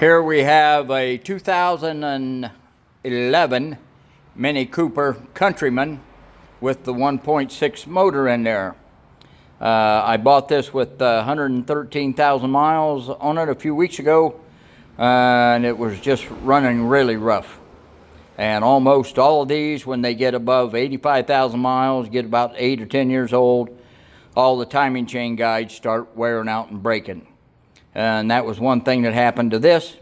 Here we have a 2011 Mini Cooper Countryman with the 1.6 motor in there. I bought this with 113,000 miles on it a few weeks ago, and it was just running really rough. And almost all of these, when they get above 85,000 miles, get about 8 or 10 years old, all the timing chain guides start wearing out and breaking. And that was one thing that happened to this.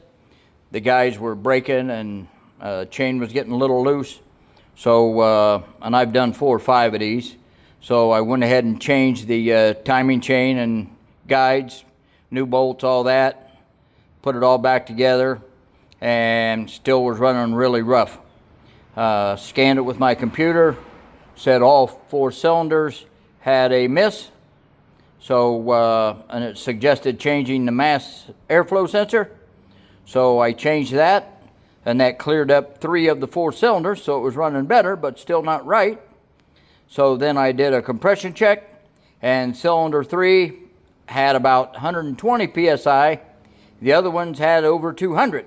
The guides were breaking and chain was getting a little loose. So, and I've done 4 or 5 of these. So I went ahead and changed the timing chain and guides, new bolts, all that, put it all back together, and still was running really rough. Scanned it with my computer, said all 4 cylinders had a miss. So, and it suggested changing the mass airflow sensor. So I changed that, and that cleared up 3 of the 4 cylinders, so it was running better, but still not right. So then I did a compression check, and cylinder 3 had about 120 psi. The other ones had over 200.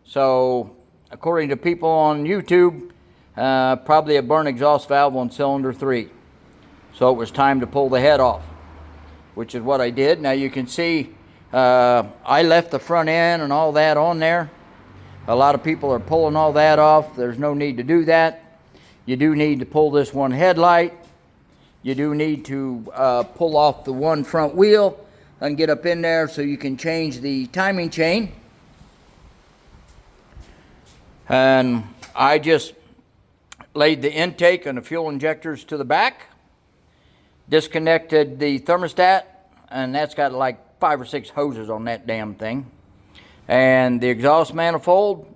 So according to people on YouTube, probably a burnt exhaust valve on cylinder 3. So it was time to pull the head off, which is what I did. Now you can see I left the front end and all that on there. A lot of people are pulling all that off. There's no need to do that. You do need to pull this one headlight. You do need to pull off the one front wheel and get up in there so you can change the timing chain. And I just laid the intake and the fuel injectors to the back, disconnected the thermostat, and that's got like 5 or 6 hoses on that damn thing. And the exhaust manifold,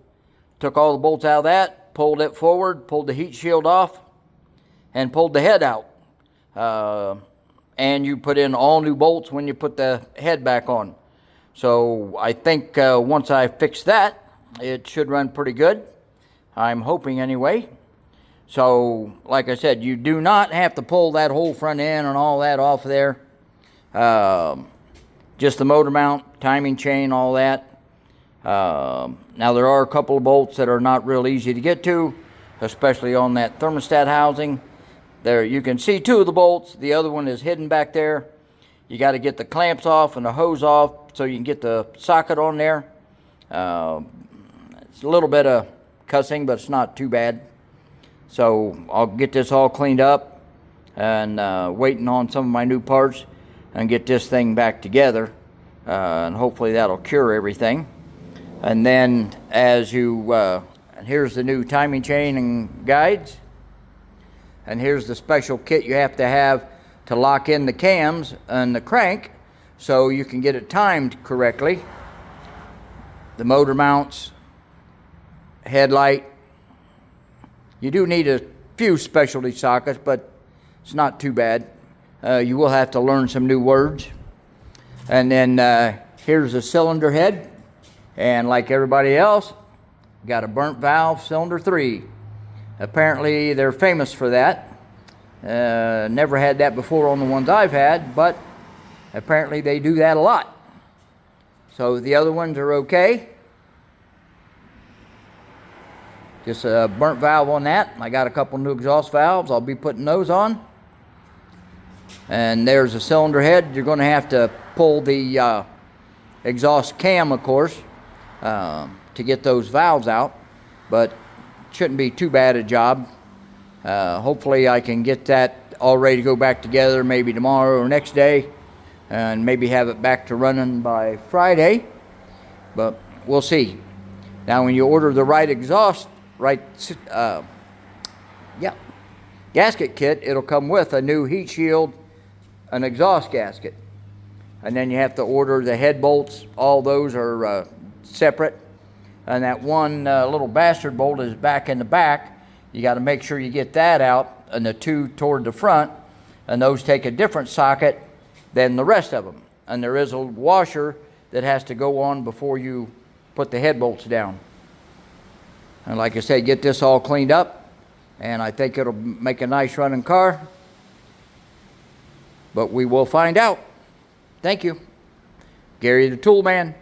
took all the bolts out of that, pulled it forward, pulled the heat shield off, and pulled the head out. And you put in all new bolts when you put the head back on. So I think once I fix that, it should run pretty good. I'm hoping anyway. So like I said, you do not have to pull that whole front end and all that off there. Just the motor mount, timing chain, all that. Now there are a couple of bolts that are not real easy to get to, especially on that thermostat housing. There you can see 2 of the bolts. The other one is hidden back there. You got to get the clamps off and the hose off so you can get the socket on there. It's a little bit of cussing, but it's not too bad. So I'll get this all cleaned up and waiting on some of my new parts and get this thing back together, and hopefully that'll cure everything. And then as you here's the new timing chain and guides, and here's the special kit you have to lock in the cams and the crank so you can get it timed correctly. The motor mounts, headlight. You do need a few specialty sockets, but it's not too bad. You will have to learn some new words. And then here's the cylinder head. And like everybody else, got a burnt valve, cylinder 3. Apparently they're famous for that. Never had that before on the ones I've had, but apparently they do that a lot. So the other ones are okay. Just a burnt valve on that. I got a couple new exhaust valves. I'll be putting those on. And there's a cylinder head. You're going to have to pull the exhaust cam, of course, to get those valves out. But it shouldn't be too bad a job. Hopefully I can get that all ready to go back together maybe tomorrow or next day. And maybe have it back to running by Friday. But we'll see. Now when you order the right exhaust, gasket kit, it'll come with a new heat shield, an exhaust gasket, and then you have to order the head bolts. All those are separate, and that one little bastard bolt is back in the back. You got to make sure you get that out, and the 2 toward the front, and those take a different socket than the rest of them. And there is a washer that has to go on before you put the head bolts down. And like I said, get this all cleaned up, and I think it'll make a nice running car. But we will find out. Thank you. Gary the Tool Man.